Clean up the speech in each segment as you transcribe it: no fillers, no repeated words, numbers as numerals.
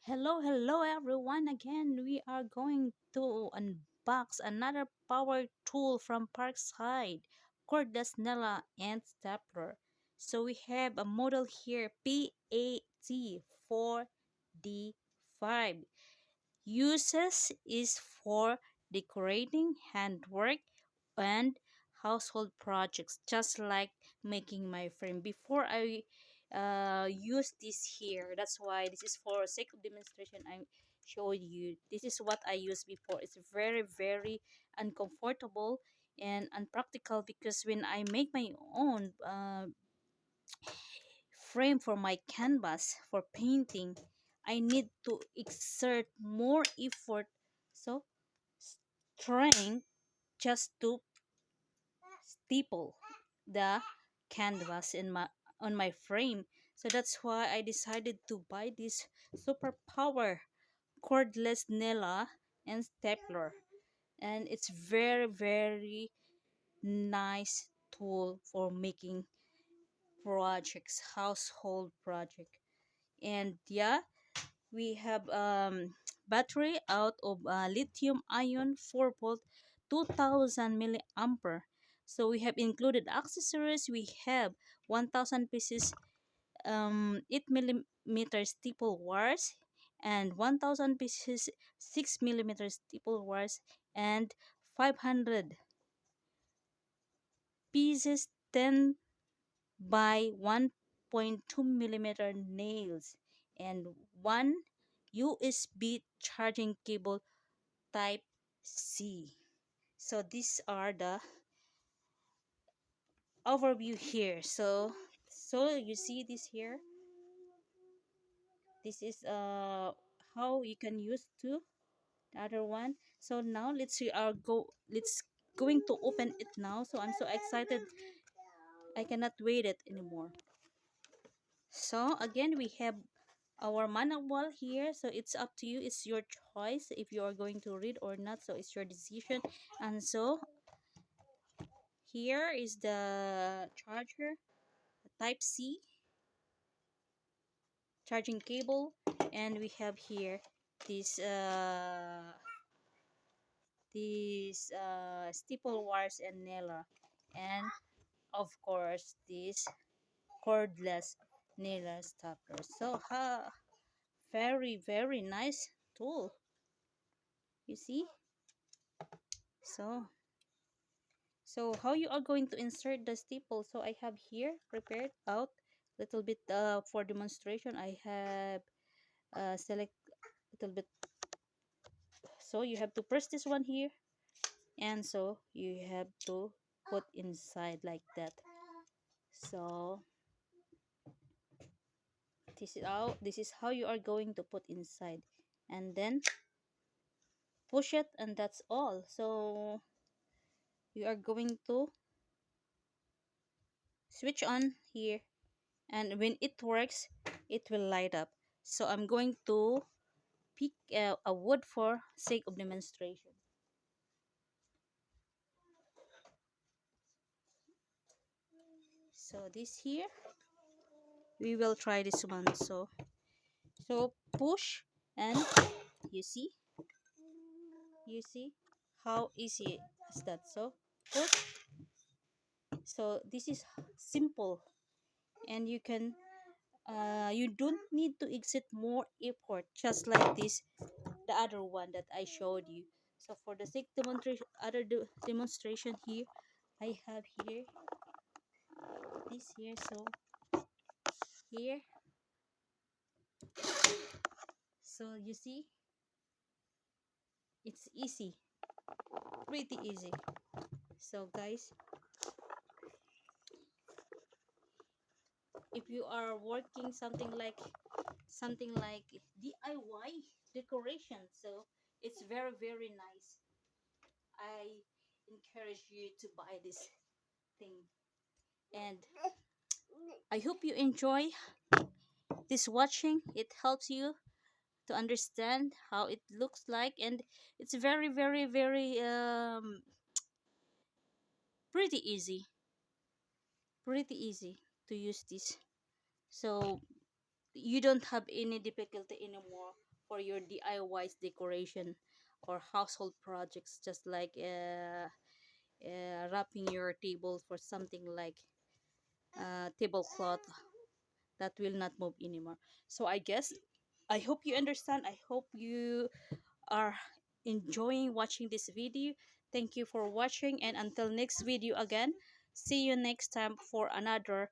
Hello everyone. Again, we are going to unbox another power tool from Parkside Cordless and Stapler. So we have a model here PAT4D5. Uses is for decorating, handwork, and household projects, just like making my frame. Before I use this here, that's why this is for sake of demonstration. I showed you this is what I used before. It's very uncomfortable and unpractical because when I make my own frame for my canvas for painting, I need to exert more effort, so trying just to staple the canvas in my on my frame. So that's why I decided to buy this superpower cordless nail and stapler, and it's very nice tool for making projects, household project. And yeah, we have battery out of lithium ion 4 volt 2000 milliampere. So we have included accessories. We have 1000 pieces 8 millimeter staple wires and 1000 pieces 6 millimeter staple wires and 500 pieces 10 by 1.2 millimeter nails and one USB charging cable type C. So these are the overview here. So you see this here. This is how you can use to the other one. So now let's see our go. Let's going to open it now. So I'm so excited. I cannot wait it anymore. So again, we have our manual here, so it's up to you. It's your choice if you are going to read or not, so it's your decision. And so here is the charger, type C charging cable, and we have here this staple wires and nailer, and of course this cordless nailer stopper. So very nice tool, you see. So how you are going to insert the staple? So I have here prepared out little bit for demonstration. I have select little bit. So you have to press this one here, and so you have to put inside like that. So this is how you are going to put inside, and then push it, and that's all. So you are going to switch on here, and when it works it will light up. So I'm going to pick a wood for sake of demonstration. So this here, we will try this one. So push, and you see you see how easy is that. So push. So this is simple, and you don't need to exert more effort, just like this the other one that I showed you. So for the sake demonstration, demonstration here, I have here this here. So here, so you see, it's easy, pretty easy. So guys, if you are working something like DIY decoration, so it's very nice. I encourage you to buy this thing, and I hope you enjoy this watching. It helps you to understand how it looks like, and it's very pretty easy, to use this. So you don't have any difficulty anymore for your DIYs decoration or household projects, just like wrapping your table for something like tablecloth that will not move anymore. So I guess I hope you understand. I hope you are enjoying watching this video. Thank you for watching, and until next video again, see you next time for another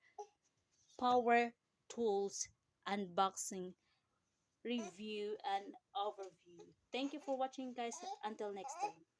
power tools unboxing, review, and overview. Thank you for watching, guys. Until next time.